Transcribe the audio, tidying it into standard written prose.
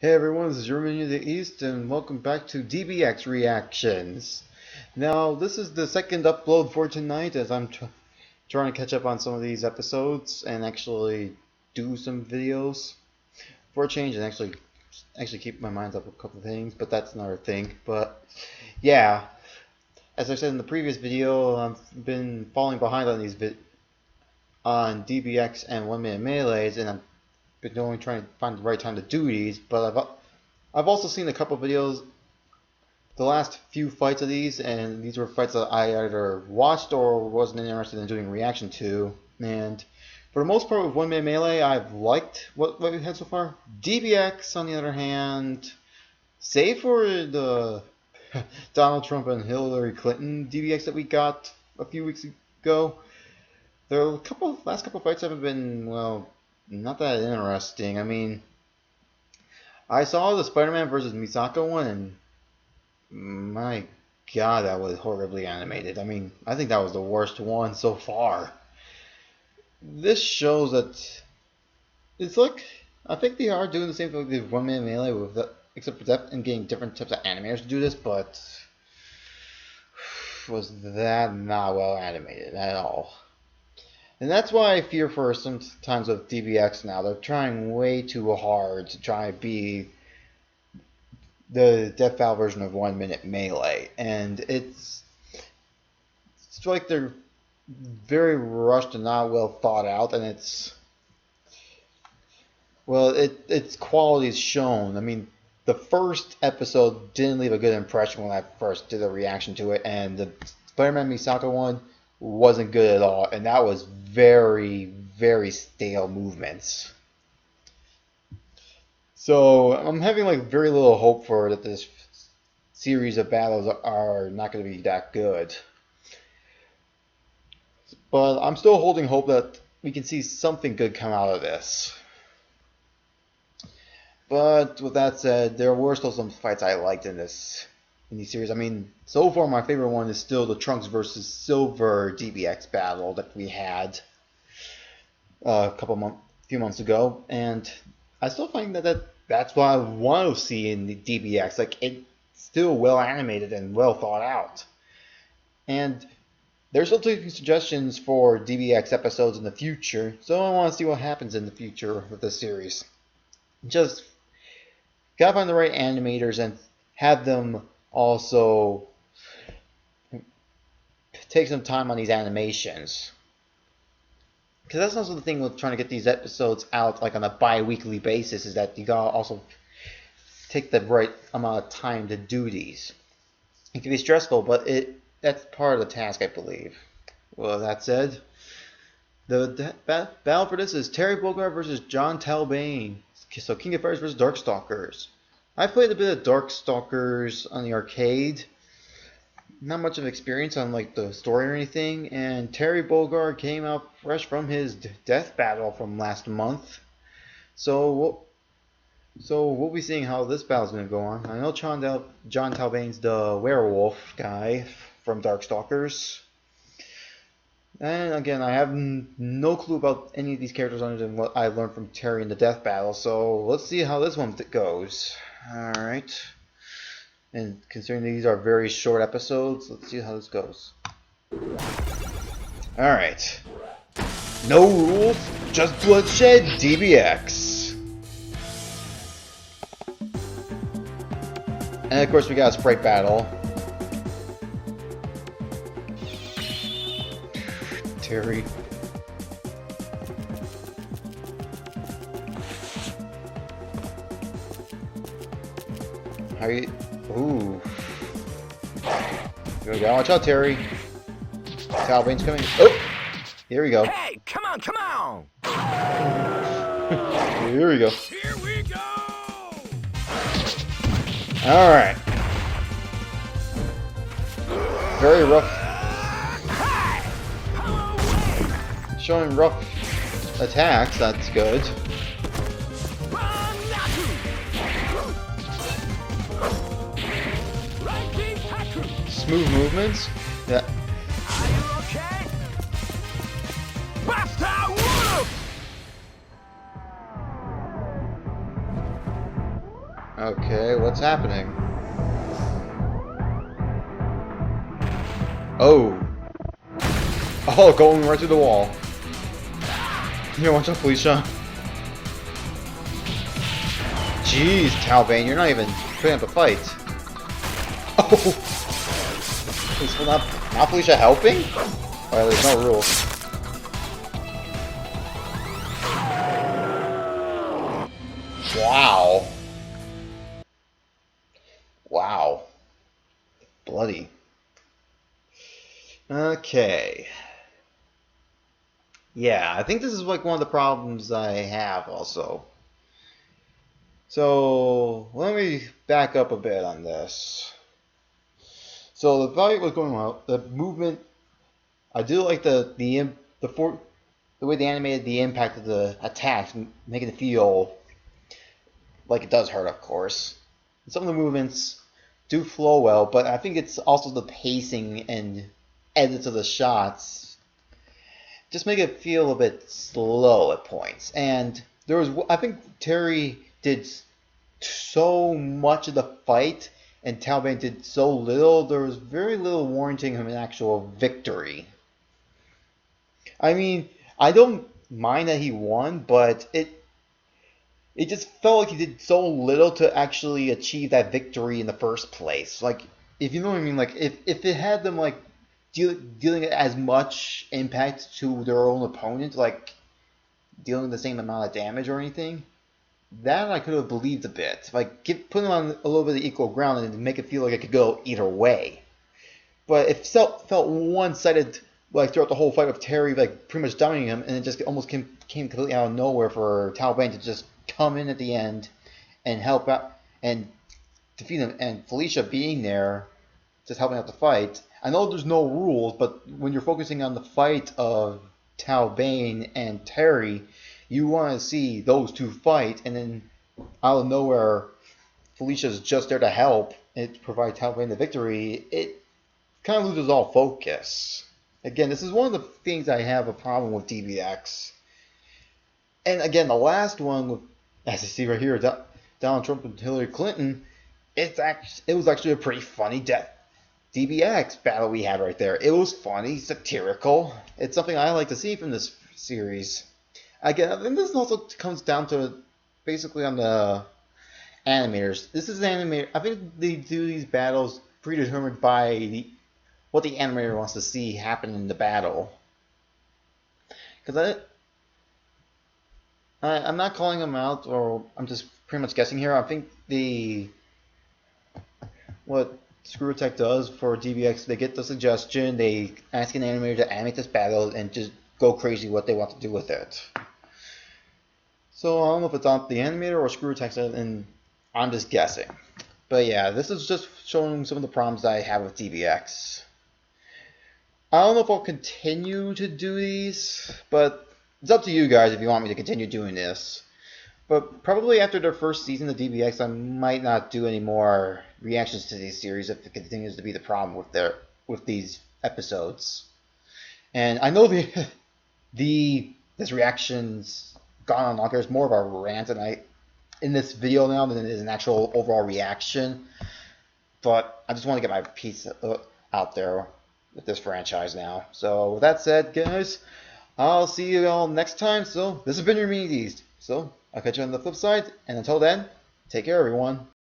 Hey everyone, this is your Minion of the East, and welcome back to DBX Reactions. Now, this is the second upload for tonight, as I'm trying to catch up on some of these episodes and actually do some videos for a change, and actually keep my mind up a couple of things, but that's another thing. But yeah, as I said in the previous video, I've been falling behind on these on DBX and 1 minute melees, and I'm been only trying to find the right time to do these, but I've also seen a couple videos, the last few fights of these, and these were fights that I either watched or wasn't interested in doing reaction to. And for the most part with 1 minute melee, I've liked what we've had so far. DBX, on the other hand, save for the Donald Trump and Hillary Clinton DBX that we got a few weeks ago, the last couple fights haven't been, well, not that interesting. I mean, I saw the Spider-Man versus Misaka one, and my god, that was horribly animated. I mean, I think that was the worst one so far. This shows that it's like, I think they are doing the same thing with 1 minute melee, with except for depth and getting different types of animators to do this, but was that not well animated at all. And that's why I fear for sometimes with DBX now. They're trying way too hard to try to be the Death Battle version of 1 minute melee. And it's like they're very rushed and not well thought out. And its quality is shown. I mean, the first episode didn't leave a good impression when I first did a reaction to it. And the Spider-Man Misaka one wasn't good at all, and that was very, very stale movements. So I'm having like very little hope for that this series of battles are not going to be that good. But I'm still holding hope that we can see something good come out of this. But with that said, there were still some fights I liked in these series. I mean, so far my favorite one is still the Trunks versus Silver DBX battle that we had a few months ago, and I still find that's what I want to see in the DBX. Like, it's still well animated and well thought out. And there's still taking suggestions for DBX episodes in the future, so I want to see what happens in the future with this series. Just gotta find the right animators and have them also take some time on these animations, because that's also the thing with trying to get these episodes out like on a bi-weekly basis, is that you gotta also take the right amount of time to do these. It can be stressful, but that's part of the task, I believe. Well, that said, the battle for this is Terry Bogard versus John Talbain. So King of Fighters versus Darkstalkers. I played a bit of Darkstalkers on the arcade. Not much of experience on like the story or anything, and Terry Bogard came out fresh from his death battle from last month. So we'll be seeing how this battle's going to go on. I know John Talbain's the werewolf guy from Darkstalkers. And again, I have no clue about any of these characters other than what I learned from Terry in the death battle. So let's see how this one goes. Alright. And considering these are very short episodes, let's see how this goes. Alright. No rules, just bloodshed, DBX. And of course we got a sprite battle. Terry. How you? Ooh. Here we go. Watch out, Terry. Talbain's coming. Oh! Here we go. Hey, come on, come on! Here we go. Here we go! Alright. Very rough. Showing rough attacks, that's good. Smooth movements. Yeah. Are you okay? Basta Wolf! Okay, what's happening? Oh. Oh, going right through the wall. Here, watch out, Felicia. Jeez, Talbain, you're not even putting up a fight. Oh! Is not Felicia helping? Alright, there's no rules. Wow. Wow. Bloody. Okay. Yeah, I think this is like one of the problems I have also. So, let me back up a bit on this. So the fight was going well. The movement, I do like the way they animated the impact of the attacks, making it feel like it does hurt, of course. Some of the movements do flow well, but I think it's also the pacing and edits of the shots just make it feel a bit slow at points. And I think Terry did so much of the fight, and Talbain did so little. There was very little warranting him an actual victory. I mean, I don't mind that he won, but it just felt like he did so little to actually achieve that victory in the first place. Like, if you know what I mean, like if it had them like dealing as much impact to their own opponent, like dealing the same amount of damage or anything, that I could have believed a bit. Like put them on a little bit of equal ground and make it feel like it could go either way. But it felt one-sided, like throughout the whole fight with Terry, like pretty much dominating him, and it just almost came completely out of nowhere for Talbain to just come in at the end and help out and defeat him. And Felicia being there, just helping out the fight. I know there's no rules, but when you're focusing on the fight of Talbain and Terry, you want to see those two fight, and then out of nowhere, Felicia's just there to help and provide Talbain the victory. It kind of loses all focus. Again, this is one of the things I have a problem with DBX. And again, the last one, as you see right here, Donald Trump and Hillary Clinton, it was actually a pretty funny DBX battle we had right there. It was funny, satirical. It's something I like to see from this series. Again, I think this also comes down to basically on the animators. This is an animator. I think they do these battles predetermined by what the animator wants to see happen in the battle. Because I'm not calling them out, or I'm just pretty much guessing here. I think what Screw Attack does for DBX, they get the suggestion, they ask an animator to animate this battle, and just go crazy what they want to do with it. So I don't know if it's on the animator or Screw Attack, and I'm just guessing. But yeah, this is just showing some of the problems I have with DBX. I don't know if I'll continue to do these, but it's up to you guys if you want me to continue doing this. But probably after their first season of DBX, I might not do any more reactions to these series if it continues to be the problem with these episodes. And I know this reaction's gone on longer. It's more of a rant in this video now than it is an actual overall reaction. But I just want to get my piece out there with this franchise now. So with that said, guys, I'll see you all next time. So this has been your Mini East. So I'll catch you on the flip side, and until then, take care, everyone.